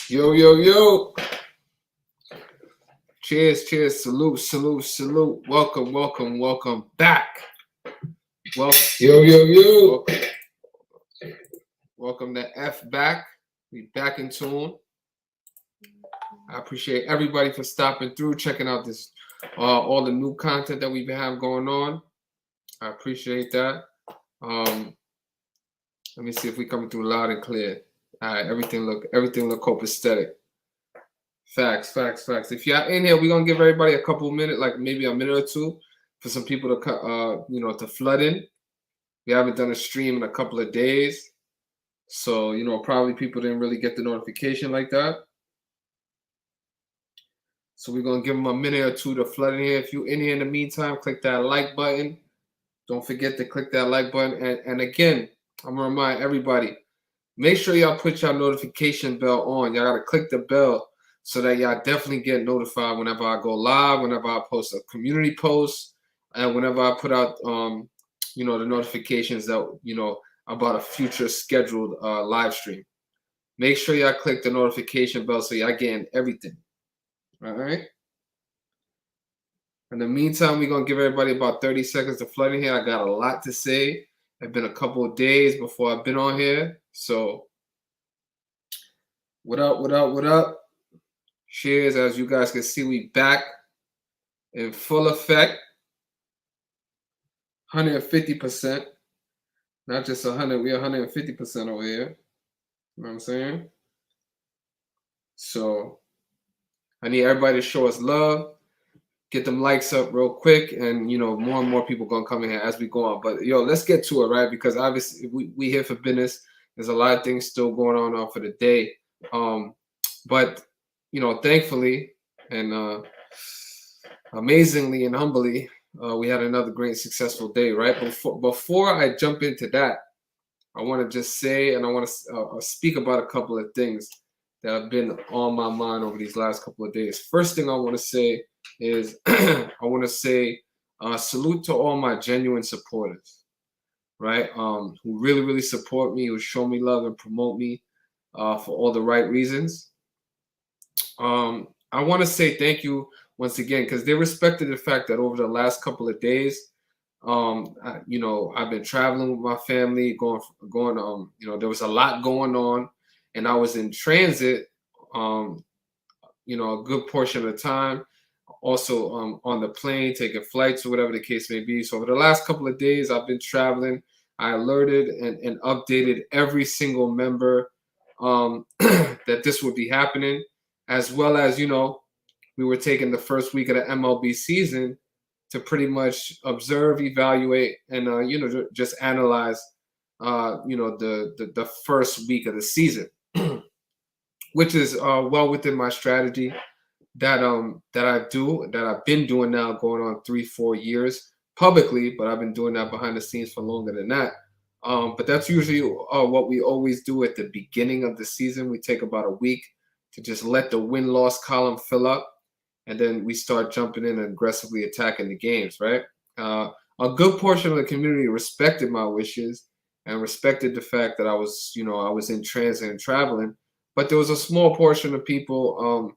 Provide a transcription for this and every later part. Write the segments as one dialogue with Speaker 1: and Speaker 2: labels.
Speaker 1: Yo, yo, yo. Cheers, cheers. Salute, salute, salute. Welcome, welcome, welcome back. Welcome. Yo, yo, yo. Welcome to F back. We back in tune. I appreciate everybody for stopping through, checking out this, all the new content that we've been having going on. I appreciate that. Let me see if we coming through loud and clear. All right, everything look copacetic. Facts. If you're in here, we're gonna give everybody a couple minutes, like maybe a minute or two, for some people to to flood in. We haven't done a stream in a couple of days, so probably people didn't really get the notification like that. So we're gonna give them a minute or two to flood in here. If you're in here in the meantime, click that like button. Don't forget to click that like button. And again, I'm gonna remind everybody, make sure y'all put your notification bell on. Y'all gotta click the bell so that y'all definitely get notified whenever I go live, whenever I post a community post, and whenever I put out the notifications that about a future scheduled live stream. Make sure y'all click the notification bell so y'all getting everything. All right. In the meantime, we're gonna give everybody about 30 seconds to flood in here. I got a lot to say. It's been a couple of days before I've been on here. So what up? Cheers. As you guys can see, we back in full effect. 150%. Not just 100, we're 150% over here. You know what I'm saying? So I need everybody to show us love. Get them likes up real quick, and more and more people gonna come in here as we go on. But let's get to it, right? Because obviously we here for business. There's a lot of things still going on for the day. But thankfully and amazingly and humbly, we had another great successful day, right? Before I jump into that, I want to just say, and I want to speak about a couple of things that have been on my mind over these last couple of days. First thing I want to say is I want to say salute to all my genuine supporters, right? Who really support me, who show me love and promote me for all the right reasons. I want to say thank you once again, because they respected the fact that over the last couple of days, I've been traveling with my family, going. There was a lot going on, and I was in transit, a good portion of the time. Also, on the plane, taking flights or whatever the case may be. So over the last couple of days, I've been traveling. I alerted and updated every single member that this would be happening, as well as we were taking the first week of the MLB season to pretty much observe, evaluate, and just analyze the first week of the season, which is well within my strategy that I've been doing now going on 3-4 years publicly, but I've been doing that behind the scenes for longer than that. But that's usually what we always do at the beginning of the season. We take about a week to just let the win-loss column fill up, and then we start jumping in and aggressively attacking the games, right? A good portion of the community respected my wishes and respected the fact that I was in transit and traveling, but there was a small portion of people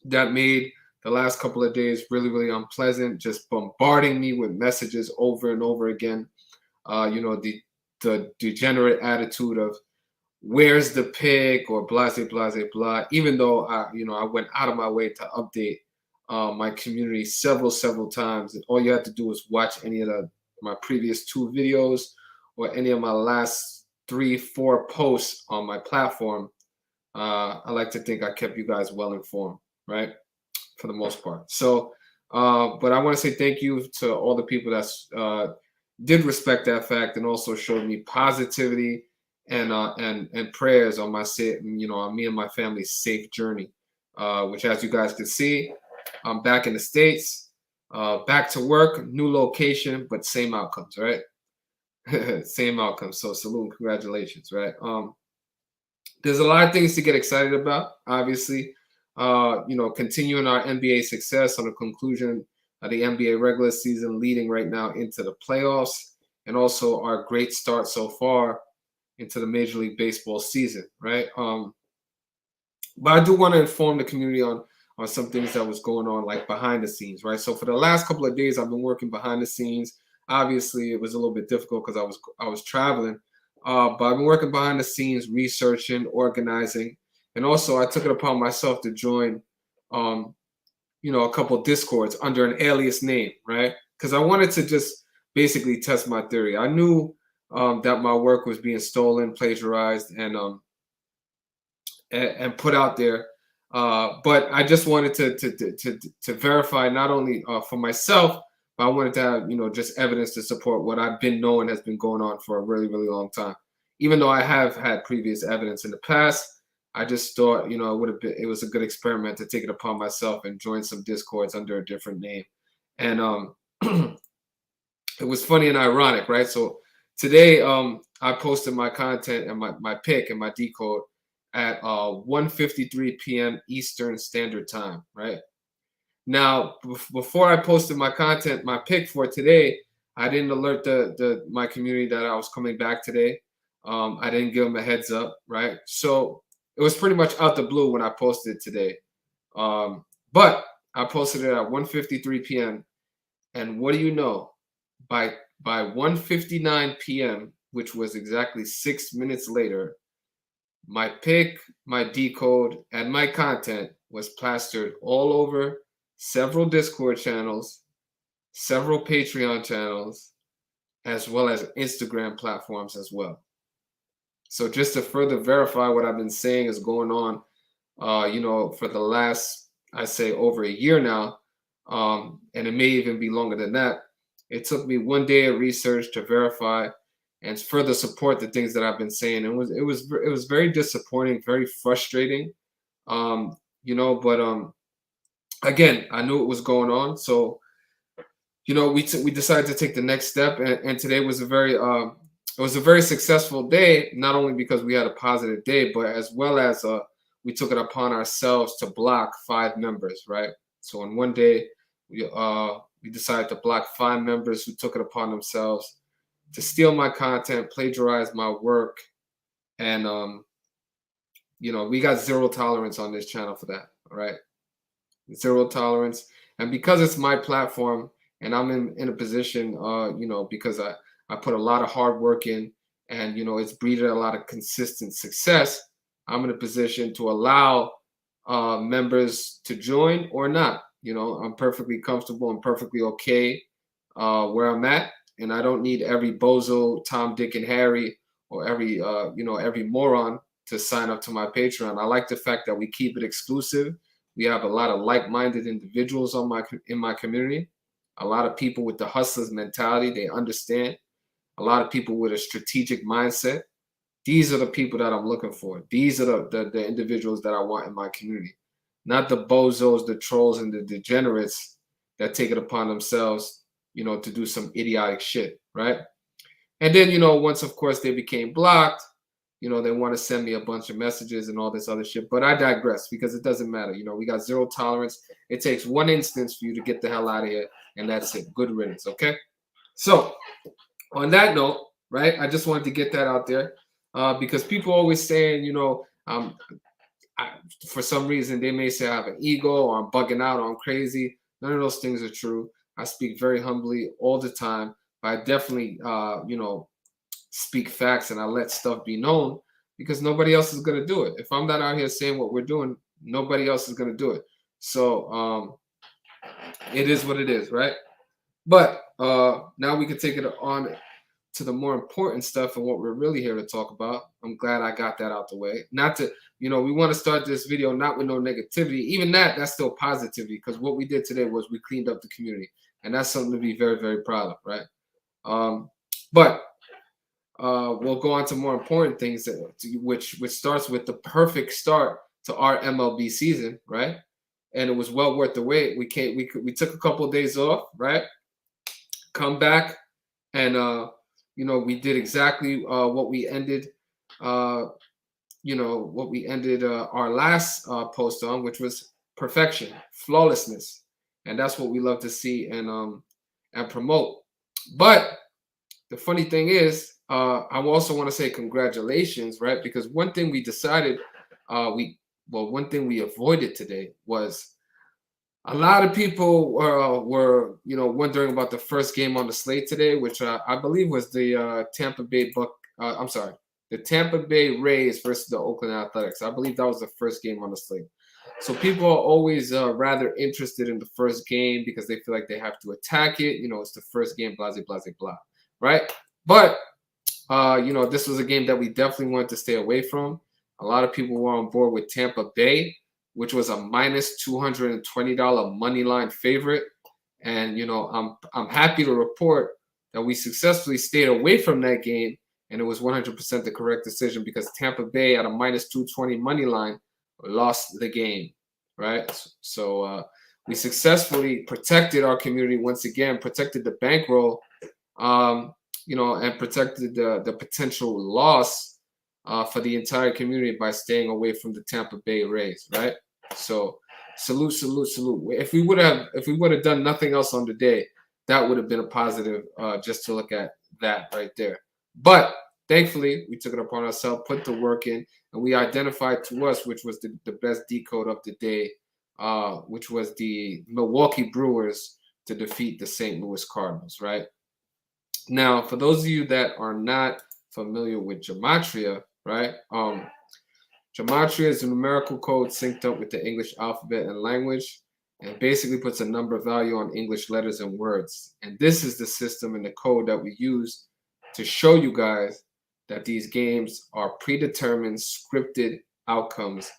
Speaker 1: that made the last couple of days really unpleasant, just bombarding me with messages over and over again. The degenerate attitude of where's the pick or blah blah, even though I went out of my way to update my community several times. And all you have to do is watch any of my previous 2 videos or any of my last 3-4 posts on my platform. I like to think I kept you guys well informed, right? For the most part. So, but I want to say thank you to all the people that did respect that fact and also showed me positivity and prayers on on me and my family's safe journey, which, as you guys can see, I'm back in the States, back to work, new location, but same outcomes, right? Same outcomes. So salute and congratulations, right? There's a lot of things to get excited about, obviously. Continuing our NBA success on the conclusion of the NBA regular season, leading right now into the playoffs, and also our great start so far into the Major League Baseball season, right? But I do want to inform the community on some things that was going on like behind the scenes, right? So for the last couple of days, I've been working behind the scenes. Obviously, it was a little bit difficult because I was traveling, but I've been working behind the scenes, researching, organizing, and also I took it upon myself to join, um, a couple discords under an alias name, right? Because I wanted to just basically test my theory. I knew that my work was being stolen, plagiarized, and put out there. But I just wanted to verify not only for myself, but I wanted to have just evidence to support what I've been knowing has been going on for a really really long time. Even though I have had previous evidence in the past, I just thought it was a good experiment to take it upon myself and join some discords under a different name. And it was funny and ironic, right? So today I posted my content and my pick and my decode at 1:53 p.m. Eastern Standard Time, right? Now, before I posted my content, my pick for today, I didn't alert the my community that I was coming back today. I didn't give them a heads up, right? So it was pretty much out the blue when I posted it today. But I posted it at 1:53 p.m. And what do you know? By by 1:59 p.m., which was exactly 6 minutes later, my pick, my decode, and my content was plastered all over several Discord channels, several Patreon channels, as well as Instagram platforms as well. So just to further verify what I've been saying is going on, for the last, I say, over a year now, and it may even be longer than that. It took me one day of research to verify and further support the things that I've been saying. It was very disappointing, very frustrating, but again, I knew it was going on, so we decided to take the next step, and today was a very successful day, not only because we had a positive day, but as well as we took it upon ourselves to block 5 members, right? So in one day, we decided to block 5 members who took it upon themselves to steal my content, plagiarize my work, and we got zero tolerance on this channel for that. All right, zero tolerance, and because it's my platform, and I'm in a position, because I put a lot of hard work in, and it's breeded a lot of consistent success. I'm in a position to allow members to join or not. I'm perfectly comfortable and perfectly okay where I'm at, and I don't need every bozo, Tom, Dick, and Harry, or every moron to sign up to my Patreon. I like the fact that we keep it exclusive. We have a lot of like-minded individuals in my community. A lot of people with the hustlers mentality. They understand. A lot of people with a strategic mindset. These are the people that I'm looking for. These are the individuals that I want in my community, not the bozos, the trolls, and the degenerates that take it upon themselves, to do some idiotic shit, right? And then, once of course they became blocked, they want to send me a bunch of messages and all this other shit. But I digress because it doesn't matter. We got zero tolerance. It takes one instance for you to get the hell out of here, and that's it. Good riddance, okay? So, on that note, right, I just wanted to get that out there because people always saying, for some reason they may say I have an ego or I'm bugging out or I'm crazy. None of those things are true. I speak very humbly all the time, but I definitely, speak facts and I let stuff be known because nobody else is going to do it. If I'm not out here saying what we're doing, nobody else is going to do it. So it is what it is, right? But now we can take it on to the more important stuff and what we're really here to talk about. I'm glad I got that out the way. Not to, we want to start this video not with no negativity. Even that's still positivity because what we did today was we cleaned up the community. And that's something to be very, very proud of, right? But we'll go on to more important things, which starts with the perfect start to our MLB season, right? And it was well worth the wait. We took a couple of days off, right? Come back, and we did exactly what we ended, our last post on, which was perfection, flawlessness, and that's what we love to see and promote. But the funny thing is, I also want to say congratulations, right? Because one thing we decided, well, one thing we avoided today was a lot of people were wondering about the first game on the slate today, which I believe was the I'm sorry, the Tampa Bay Rays versus the Oakland Athletics. I believe that was the first game on the slate. So people are always rather interested in the first game because they feel like they have to attack it. It's the first game, blah, blah, blah, blah, right? But this was a game that we definitely wanted to stay away from. A lot of people were on board with Tampa Bay, which was a minus $220 money line favorite. And I'm happy to report that we successfully stayed away from that game, and it was 100% the correct decision because Tampa Bay at a minus 220 money line lost the game, right? So we successfully protected our community once again, protected the bankroll, and protected the potential loss for the entire community by staying away from the Tampa Bay Rays, right? So salute, salute, salute. If we would have done nothing else on the day, that would have been a positive just to look at that right there. But thankfully, we took it upon ourselves, put the work in, and we identified to us which was the best decode of the day, which was the Milwaukee Brewers to defeat the St. Louis Cardinals, right? Now, for those of you that are not familiar with gematria, right? Gematria is a numerical code synced up with the English alphabet and language, and basically puts a number value on English letters and words. And this is the system and the code that we use to show you guys that these games are predetermined, scripted outcomes.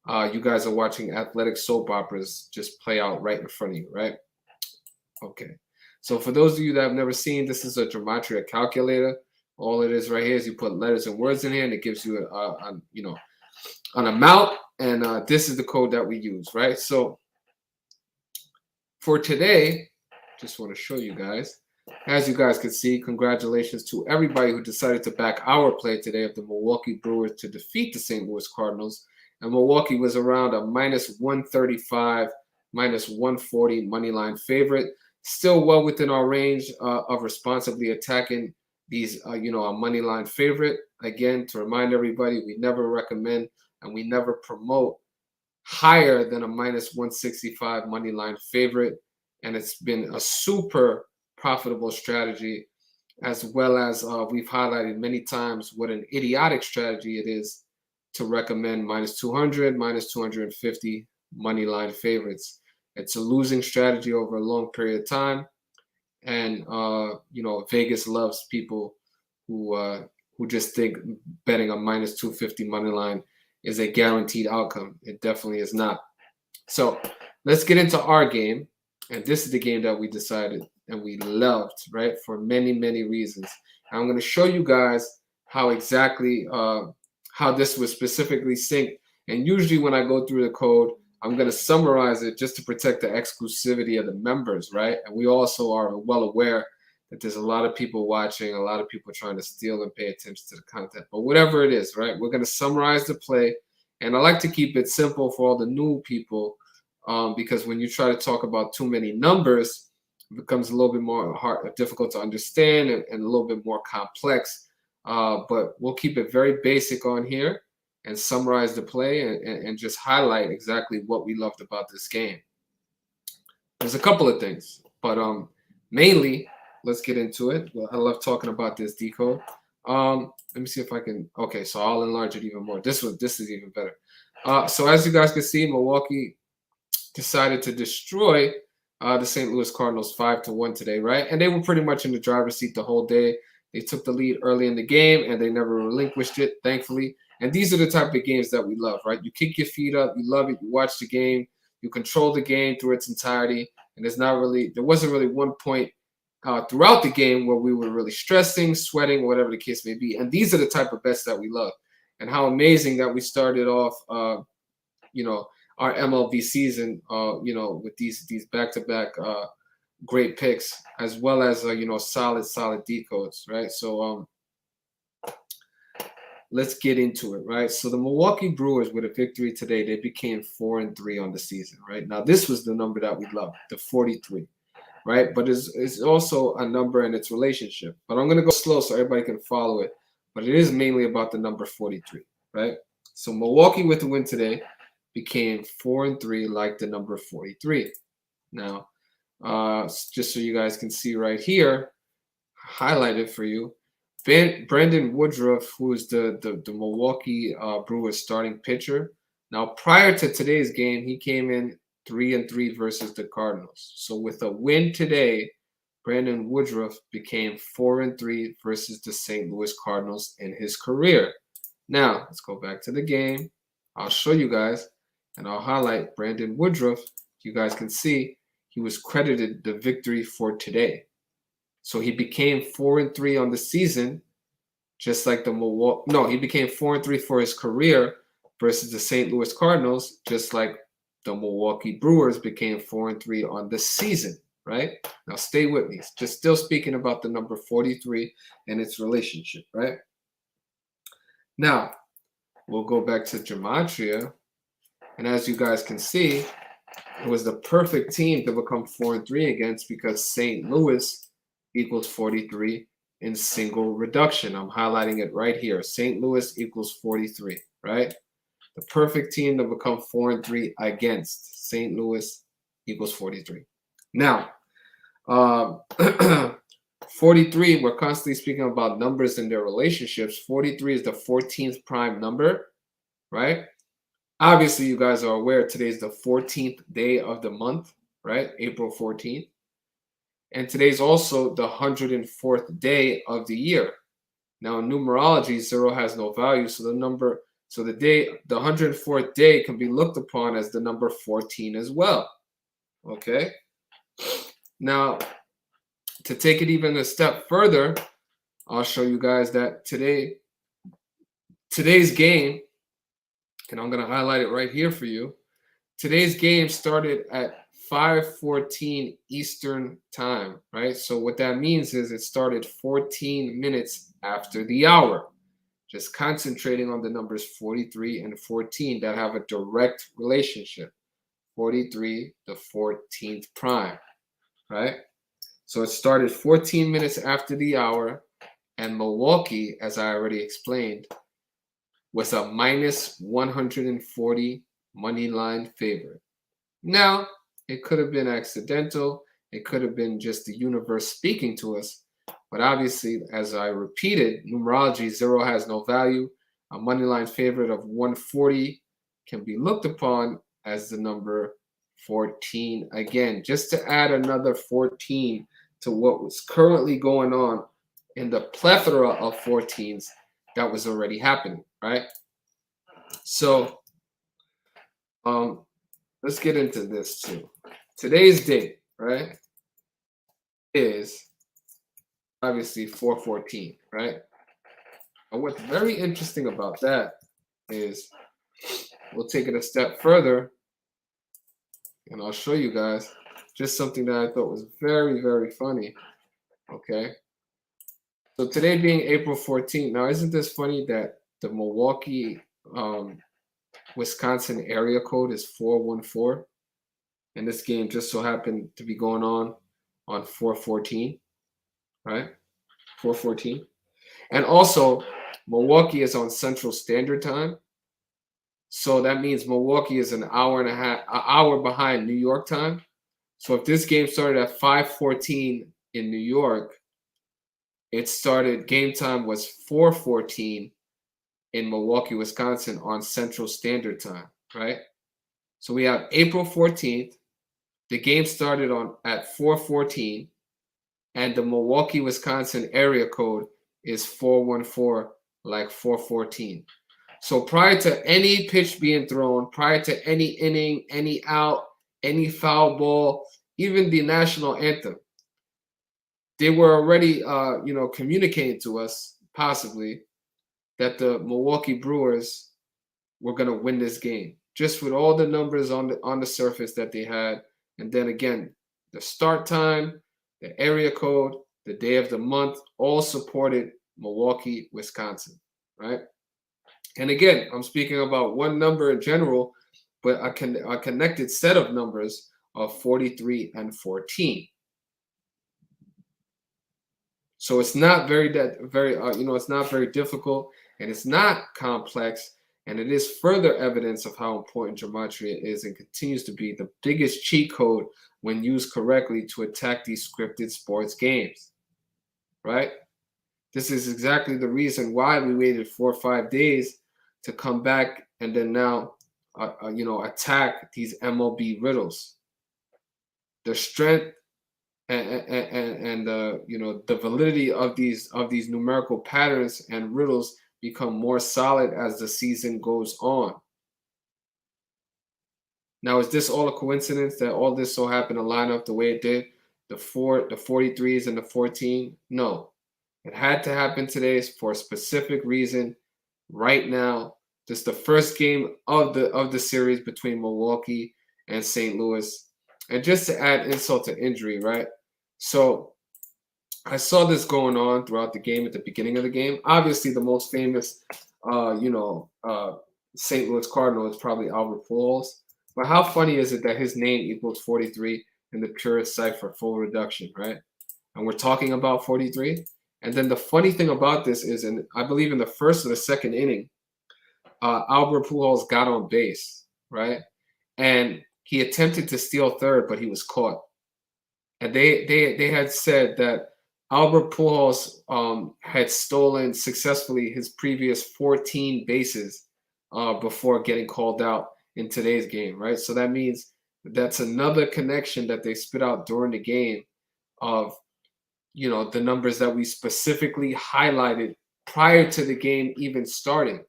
Speaker 1: You guys are watching athletic soap operas just play out right in front of you, right? Okay. So for those of you that have never seen, this is a gematria calculator. All it is right here is you put letters and words in here, and it gives you an amount. And this is the code that we use, right? So for today, just want to show you guys. As you guys can see, congratulations to everybody who decided to back our play today of the Milwaukee Brewers to defeat the St. Louis Cardinals. And Milwaukee was around a minus 135, minus 140 money line favorite. Still well within our range of responsibly attacking these, a money line favorite. Again, to remind everybody, we never recommend and we never promote higher than a minus 165 money line favorite. And it's been a super profitable strategy, as well as we've highlighted many times what an idiotic strategy it is to recommend minus 200, minus 250 money line favorites. It's a losing strategy over a long period of time, and Vegas loves people who just think betting a minus 250 money line is a guaranteed outcome. It definitely is not. So let's get into our game, and this is the game that we decided and we loved, right, for many, many reasons. And I'm going to show you guys how exactly how this was specifically synced. And usually when I go through the code, I'm going to summarize it just to protect the exclusivity of the members, right? And we also are well aware that there's a lot of people watching, a lot of people trying to steal and pay attention to the content. But whatever it is, right, we're going to summarize the play. And I like to keep it simple for all the new people because when you try to talk about too many numbers, it becomes a little bit more difficult to understand and a little bit more complex. But we'll keep it very basic on here and summarize the play and just highlight exactly what we loved about this game. There's a couple of things, but mainly, let's get into it. Well, I love talking about this decode. Let me see if I can. Okay, so I'll enlarge it even more. This is even better. So as you guys can see, Milwaukee decided to destroy the St. Louis Cardinals 5-1 today, right? And they were pretty much in the driver's seat the whole day. They took the lead early in the game, and they never relinquished it, thankfully. And these are the type of games that we love, right? You kick your feet up, you love it, you watch the game, you control the game through its entirety, and there wasn't really one point throughout the game where we were really stressing, sweating, whatever the case may be. And these are the type of bets that we love. And how amazing that we started off, our MLB season, with these back-to-back great picks, as well as solid decodes, right? So let's get into it, right? So the Milwaukee Brewers, with a victory today, they became 4-3 on the season, right? Now this was the number that we love, the 43, right? But it's also a number in its relationship. But I'm gonna go slow so everybody can follow it. But it is mainly about the number 43, right? So Milwaukee with the win today. became 4-3 like the number 43. Now, just so you guys can see right here, highlighted for you, Brandon Woodruff, who is the Milwaukee Brewers starting pitcher. Now, prior to today's game, he came in 3-3 versus the Cardinals. So with a win today, Brandon Woodruff became 4-3 versus the St. Louis Cardinals in his career. Now, let's go back to the game. I'll show you guys, and I'll highlight Brandon Woodruff. You guys can see he was credited the victory for today. So he became 4-3 on the season, just like the Milwaukee. No, he became 4-3 for his career versus the St. Louis Cardinals, just like the Milwaukee Brewers became 4-3 on the season, right? Now stay with me. Just still speaking about the number 43 and its relationship, right? Now, we'll go back to gematria, and as you guys can see, it was the perfect team to become 4-3 against because St. Louis equals 43 in single reduction. I'm highlighting it right here. St. Louis equals 43, right? The perfect team to become 4-3 against St. Louis equals 43. Now, 43, we're constantly speaking about numbers and their relationships. 43 is the 14th prime number, right? Obviously, you guys are aware today's the 14th day of the month, right? April 14th. And today's also the 104th day of the year. Now, in numerology, 0 has no value, so the 104th day can be looked upon as the number 14 as well. Okay? Now, to take it even a step further, I'll show you guys that today's game, and I'm going to highlight it right here for you. Today's game started at 5:14 Eastern time, right? So what that means is it started 14 minutes after the hour. Just concentrating on the numbers 43 and 14 that have a direct relationship. 43, the 14th prime, right? So it started 14 minutes after the hour, and Milwaukee, as I already explained, was a minus 140 money line favorite. Now, it could have been accidental. It could have been just the universe speaking to us. But obviously, as I repeated, numerology, 0 has no value. A money line favorite of 140 can be looked upon as the number 14 again, just to add another 14 to what was currently going on in the plethora of 14s that was already happening, right? So, let's get into this too. Today's date, right, is obviously 4/14, right? And what's very interesting about that is we'll take it a step further, and I'll show you guys just something that I thought was very, very funny, okay? So today being April 14th, now isn't this funny that the Milwaukee, Wisconsin area code is 414? And this game just so happened to be going on 4/14, right? 4/14. And also, Milwaukee is on Central Standard Time. So that means Milwaukee is an hour behind New York time. So if this game started at 5:14 in New York, game time was 4:14 in Milwaukee, Wisconsin on Central Standard Time, right? So we have April 14th. The game started at 4:14, and the Milwaukee, Wisconsin area code is 414, like 4:14. So prior to any pitch being thrown, prior to any inning, any out, any foul ball, even the national anthem, they were already, communicating to us possibly that the Milwaukee Brewers were going to win this game, just with all the numbers on the surface that they had. And then again, the start time, the area code, the day of the month, all supported Milwaukee, Wisconsin, right? And again, I'm speaking about one number in general, but a connected set of numbers of 43 and 14. So it's not it's not very difficult, and it's not complex. And it is further evidence of how important gematria is and continues to be the biggest cheat code when used correctly to attack these scripted sports games, right? This is exactly the reason why we waited 4 or 5 days to come back and then now, attack these MLB riddles. The strength and the validity of these numerical patterns and riddles become more solid as the season goes on. Now, is this all a coincidence that all this so happened to line up the way it did? The 43s and the 14? No. It had to happen today for a specific reason. Right now, this is the first game of the series between Milwaukee and St. Louis. And just to add insult to injury, right? So I saw this going on throughout the game at the beginning of the game. Obviously, the most famous, St. Louis Cardinal is probably Albert Pujols. But how funny is it that his name equals 43 in the purest cipher, full reduction, right? And we're talking about 43. And then the funny thing about this is, and I believe in the first or the second inning, Albert Pujols got on base, right? And he attempted to steal third, but he was caught. And they had said that Albert Pujols had stolen successfully his previous 14 bases before getting called out in today's game, right? So that means that's another connection that they spit out during the game of the numbers that we specifically highlighted prior to the game even starting.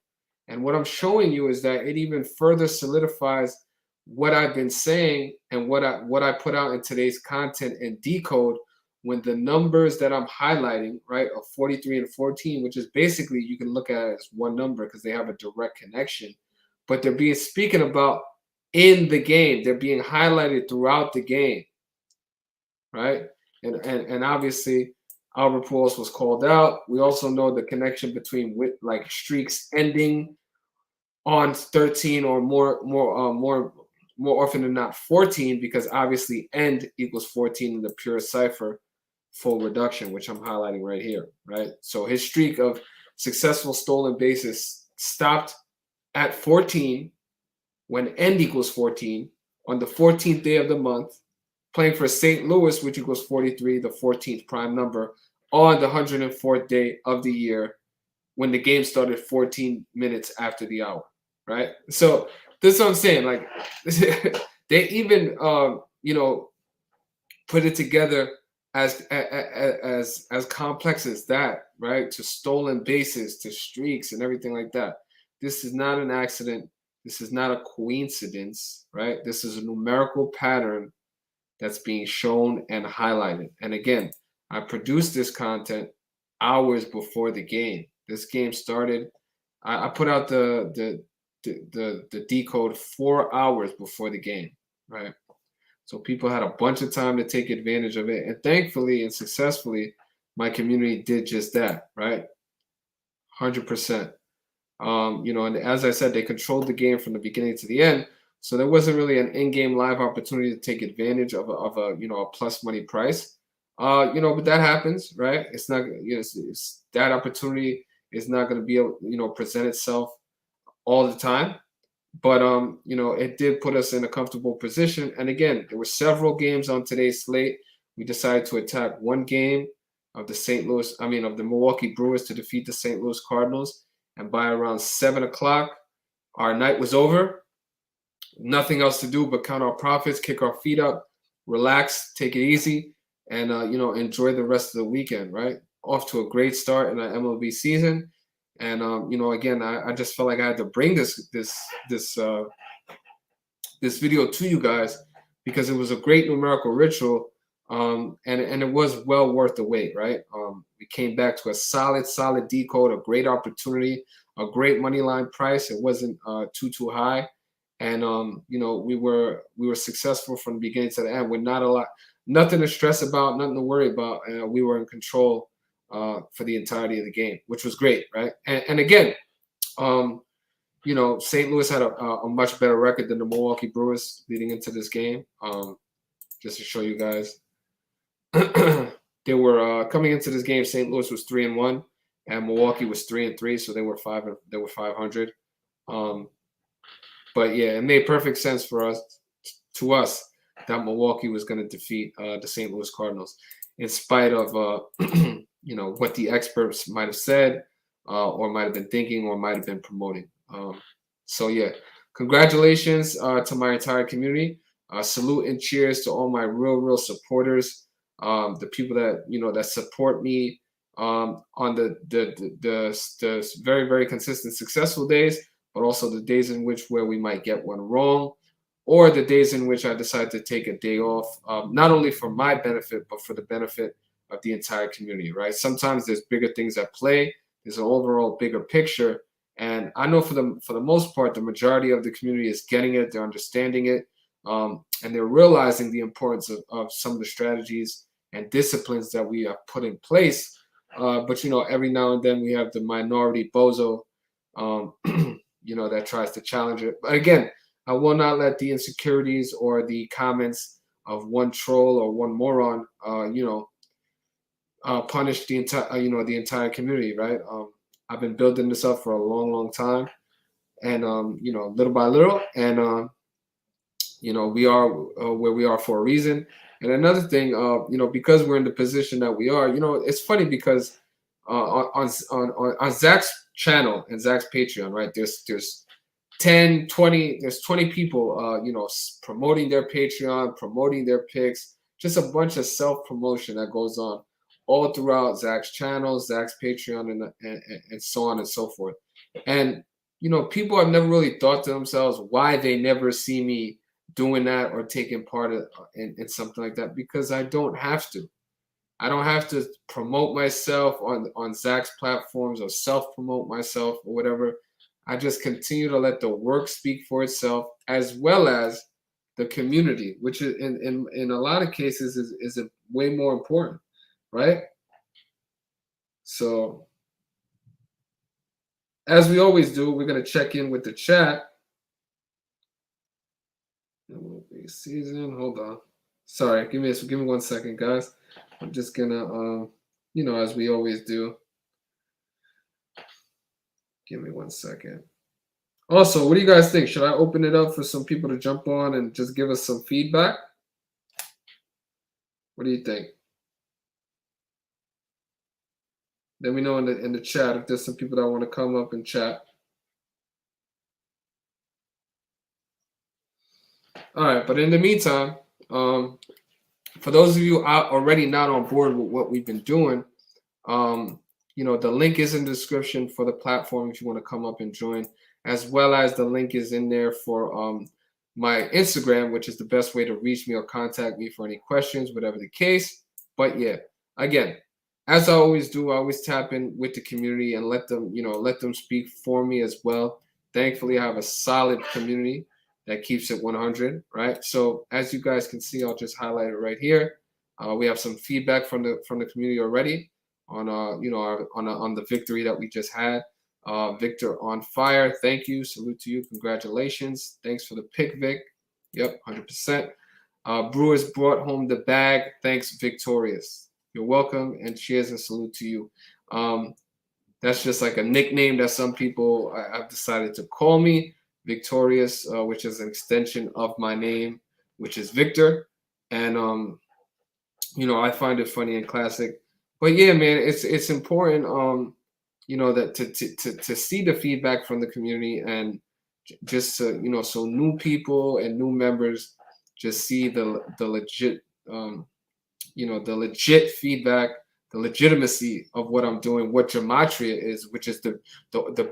Speaker 1: And what I'm showing you is that it even further solidifies what I've been saying and what I put out in today's content and decode, when the numbers that I'm highlighting, right, of 43 and 14, which is basically, you can look at it as one number because they have a direct connection, but they're being speaking about in the game. They're being highlighted throughout the game, right? And obviously, Albert Pujols was called out. We also know the connection between like streaks ending on 13 or more often than not 14, because obviously end equals 14 in the pure cipher, full reduction, which I'm highlighting right here, right? So his streak of successful stolen bases stopped at 14 when end equals 14 on the 14th day of the month, playing for St. Louis, which equals 43, the 14th prime number, on the 104th day of the year, when the game started 14 minutes after the hour, right? So this is what I'm saying. Like, they even put it together as complex as that, right? To stolen bases, to streaks, and everything like that. This is not an accident. This is not a coincidence, right? This is a numerical pattern that's being shown and highlighted. And again, I produced this content hours before the game. This game started. I put out the decode 4 hours before the game, right? So people had a bunch of time to take advantage of it, and thankfully and successfully, my community did just that, right? 100%. And as I said, they controlled the game from the beginning to the end. So there wasn't really an in-game live opportunity to take advantage of a plus money price. But that happens, right? It's not, it's that opportunity is not going to be able, present itself all the time. But it did put us in a comfortable position. And again, there were several games on today's slate. We decided to attack one game of the Milwaukee Brewers to defeat the St. Louis Cardinals. And by around 7 o'clock, our night was over. Nothing else to do but count our profits, kick our feet up, relax, take it easy, and enjoy the rest of the weekend. Right, off to a great start in the MLB season. And again, I just felt like I had to bring this video to you guys because it was a great numerical ritual, and it was well worth the wait. Right, we came back to a solid decode, a great opportunity, a great money line price. It wasn't too high, and we were successful from the beginning to the end with nothing to stress about, nothing to worry about, and we were in control for the entirety of the game, which was great, right? And again, St. Louis had a much better record than the Milwaukee Brewers leading into this game. Just to show you guys, they were coming into this game. St. Louis was 3-1, and Milwaukee was 3-3, so they were 500. Um, but yeah, it made perfect sense for us to us that Milwaukee was going to defeat the St. Louis Cardinals, in spite of what the experts might have said, or might have been thinking, or might have been promoting. So yeah, congratulations to my entire community. Salute and cheers to all my real supporters, the people that that support me on the very consistent successful days, but also the days in which where we might get one wrong, or the days in which I decide to take a day off, not only for my benefit, but for the benefit of the entire community, right? Sometimes there's bigger things at play. There's an overall bigger picture. And I know for the most part, the majority of the community is getting it. They're understanding it. And they're realizing the importance of some of the strategies and disciplines that we have put in place. But every now and then we have the minority bozo, um, that tries to challenge it. But again, I will not let the insecurities or the comments of one troll or one moron, punish the entire, the entire community, right? I've been building this up for a long time, and little by little, and we are where we are for a reason. And another thing, because we're in the position that we are, it's funny because on Zach's channel and Zach's Patreon, right? There's 10, 20, there's 20 people, promoting their Patreon, promoting their picks, just a bunch of self promotion that goes on all throughout Zach's channel, Zach's Patreon, and so on and so forth. And people have never really thought to themselves why they never see me doing that or taking part in something like that, because I don't have to. I don't have to promote myself on Zach's platforms or self promote myself or whatever. I just continue to let the work speak for itself, as well as the community, which is in a lot of cases is a way more important, right? So as we always do, we're gonna check in with the chat. Season, hold on. Sorry, give me 1 second, guys. I'm just gonna as we always do. Give me 1 second. Also, what do you guys think? Should I open it up for some people to jump on and just give us some feedback? What do you think? Let me know in the chat if there's some people that want to come up and chat. All right, but in the meantime, for those of you out already not on board with what we've been doing, the link is in the description for the platform if you want to come up and join, as well as the link is in there for my Instagram, which is the best way to reach me or contact me for any questions, whatever the case. But yeah, again, as I always do, I always tap in with the community and let them speak for me as well. Thankfully, I have a solid community that keeps it 100, right? So as you guys can see, I'll just highlight it right here. We have some feedback from the community already on on the victory that we just had. Victor on fire, thank you, salute to you, congratulations, thanks for the pick, Vic. Yep, 100%. Brewers brought home the bag, thanks, Victorious. You're welcome, and cheers and salute to you. That's just like a nickname that some people have decided to call me, Victorious, which is an extension of my name, which is Victor. And I find it funny and classic. But yeah, man, it's important, that to see the feedback from the community, and just to, so new people and new members just see the legit, the legit feedback, the legitimacy of what I'm doing, what gematria is, which is the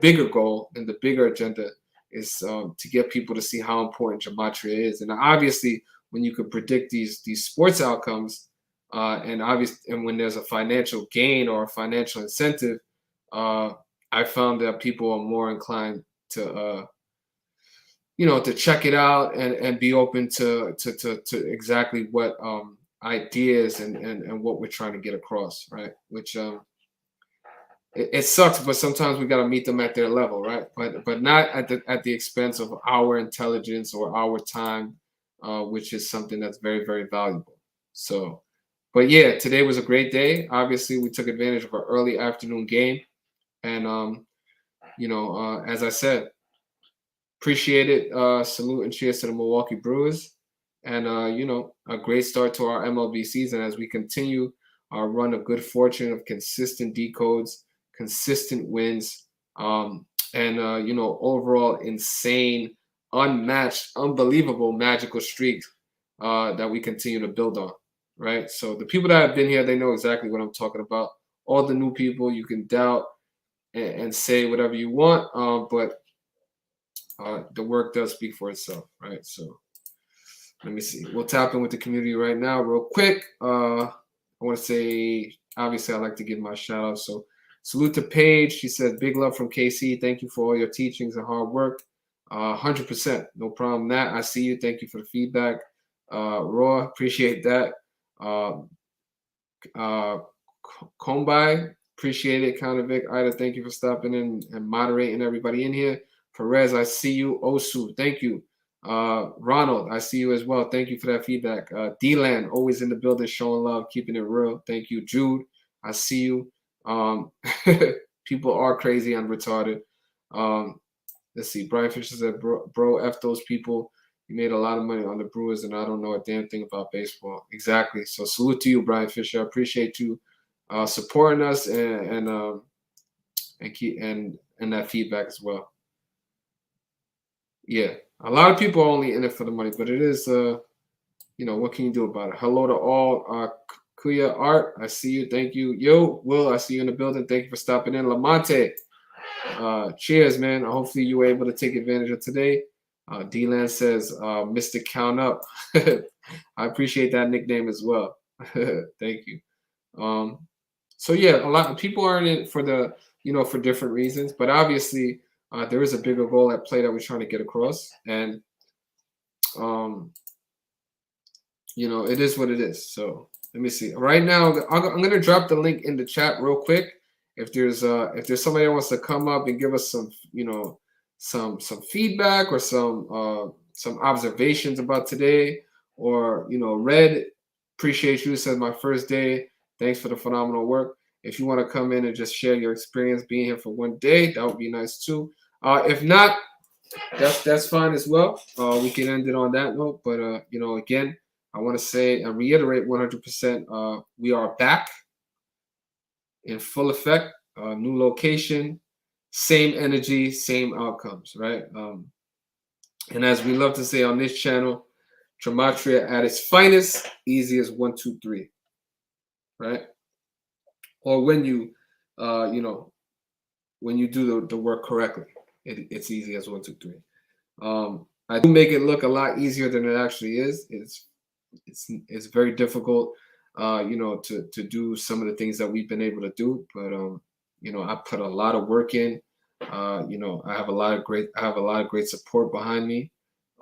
Speaker 1: bigger goal and the bigger agenda is to get people to see how important gematria is. And obviously, when you could predict these sports outcomes, and when there's a financial gain or a financial incentive, I found that people are more inclined to to check it out and be open to exactly what ideas and what we're trying to get across, right? Which it sucks, but sometimes we got to meet them at their level, right? But not at the expense of our intelligence or our time, which is something that's very valuable. So, but yeah, today was a great day. Obviously, we took advantage of our early afternoon game, and as I said, Appreciate it. Salute and cheers to the Milwaukee Brewers. And, a great start to our MLB season as we continue our run of good fortune of consistent decodes, consistent wins, and, overall insane, unmatched, unbelievable, magical streak that we continue to build on. Right. So the people that have been here, they know exactly what I'm talking about. All the new people, you can doubt and say whatever you want, but the work does speak for itself, right? So let me see. We'll tap in with the community right now, real quick. I want to say, obviously, I like to give my shout out. So salute to Paige. She said, big love from KC. Thank you for all your teachings and hard work. 100%. No problem. That I see you. Thank you for the feedback. Raw, appreciate that. Uh, Kombai, appreciate it. Counter Vic, Ida, thank you for stopping in and moderating everybody in here. Perez, I see you. Osu, thank you. Ronald, I see you as well. Thank you for that feedback. D-Land, always in the building, showing love, keeping it real. Thank you. Jude, I see you. People are crazy and retarded. Let's see. Brian Fisher said, bro, F those people. You made a lot of money on the Brewers, and I don't know a damn thing about baseball. Exactly. So salute to you, Brian Fisher. I appreciate you supporting us and that feedback as well. Yeah, a lot of people are only in it for the money, but it is what can you do about it? Hello to all. Kuya Art, I see you. Thank you. Yo, Will, I see you in the building. Thank you for stopping in. Lamonte, cheers, man. Hopefully you were able to take advantage of today. D-Land says, Mr. Count Up. I appreciate that nickname as well. Thank you. So yeah, a lot of people are in it for for different reasons, but obviously there is a bigger goal at play that we're trying to get across, and it is what it is. So let me see. Right now, I'm gonna drop the link in the chat real quick. If there's somebody that wants to come up and give us some some feedback or some observations about today, or Red, appreciate you. Says my first day. Thanks for the phenomenal work. If you want to come in and just share your experience being here for one day, that would be nice too. If not, that's fine as well. We can end it on that note. But again, I want to say and reiterate 100%. We are back in full effect. New location, same energy, same outcomes, right? And as we love to say on this channel, Gematria at its finest, easy as 1, 2, 3, right? Or when you, when you do the work correctly, it's easy as 1, 2, 3. I do make it look a lot easier than it actually is. It's very difficult, to do some of the things that we've been able to do. But I put a lot of work in. I have a lot of great support behind me.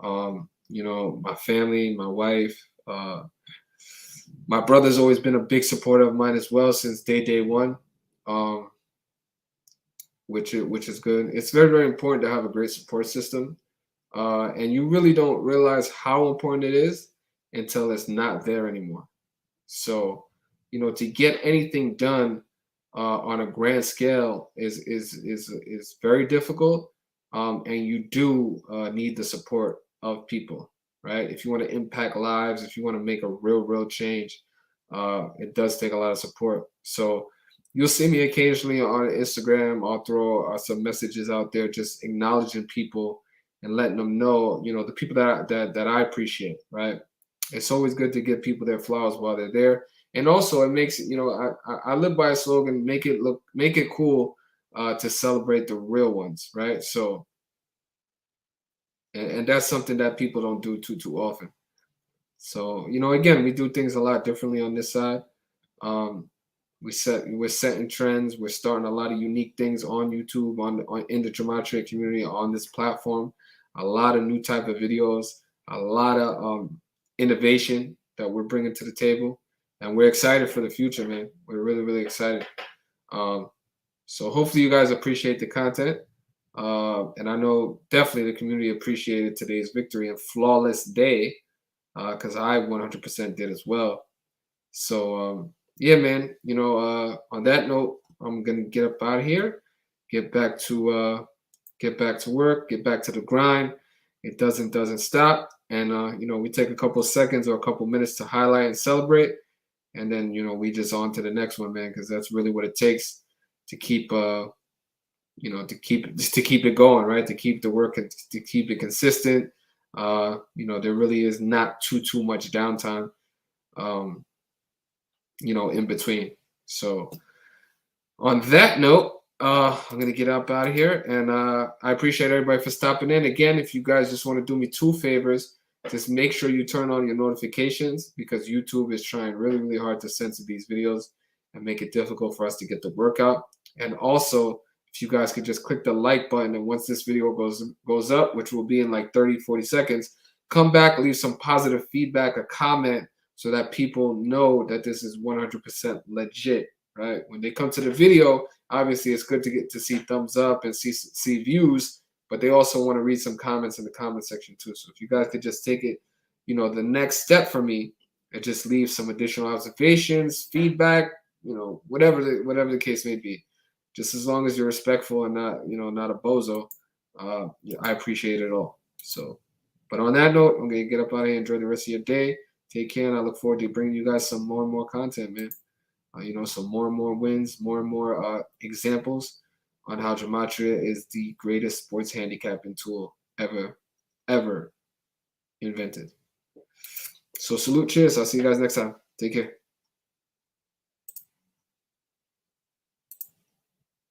Speaker 1: My family, my wife, my brother's always been a big supporter of mine as well since day one, which is good. It's very, very important to have a great support system, and you really don't realize how important it is until it's not there anymore. So, to get anything done on a grand scale is very difficult, and you do need the support of people, right? If you want to impact lives, if you want to make a real change, it does take a lot of support. So you'll see me occasionally on Instagram. I'll throw some messages out there, just acknowledging people and letting them know, the people that I appreciate, right? It's always good to give people their flowers while they're there. And also it makes, I live by a slogan, make it cool to celebrate the real ones, right? So, and that's something that people don't do too often. So, again, we do things a lot differently on this side. We're setting trends. We're starting a lot of unique things on YouTube, in the Gematria community, on this platform. A lot of new type of videos, a lot of innovation that we're bringing to the table, and we're excited for the future, man. We're really excited. So hopefully you guys appreciate the content, and I know definitely the community appreciated today's victory and flawless day, because I 100% did as well. So yeah, man. On that note, I'm gonna get up out of here, get back to get back to work, get back to the grind. It doesn't stop. And we take a couple of seconds or a couple of minutes to highlight and celebrate, and then we just on to the next one, man, because that's really what it takes to keep to keep it going, right? To keep the work and to keep it consistent. There really is not too much downtime, um, in between. So on that note, I'm gonna get up out of here, and I appreciate everybody for stopping in. Again, if you guys just want to do me 2 favors, just make sure you turn on your notifications, because YouTube is trying really hard to censor these videos and make it difficult for us to get the work out. And also, if you guys could just click the like button, and once this video goes up, which will be in like 30-40 seconds, come back, leave some positive feedback, a comment, so that people know that this is 100% legit, right? When they come to the video, obviously it's good to get to see thumbs up and see views, but they also want to read some comments in the comment section too. So if you guys could just take it, the next step for me, and just leave some additional observations, feedback, whatever the case may be, just as long as you're respectful and not a bozo, I appreciate it all. So, but on that note, I'm gonna get up out of here. Enjoy the rest of your day. Take care, and I look forward to bringing you guys some more and more content, man. Some more and more wins, more and more examples on how gematria is the greatest sports handicapping tool ever invented. So salute, cheers. I'll see you guys next time. Take care.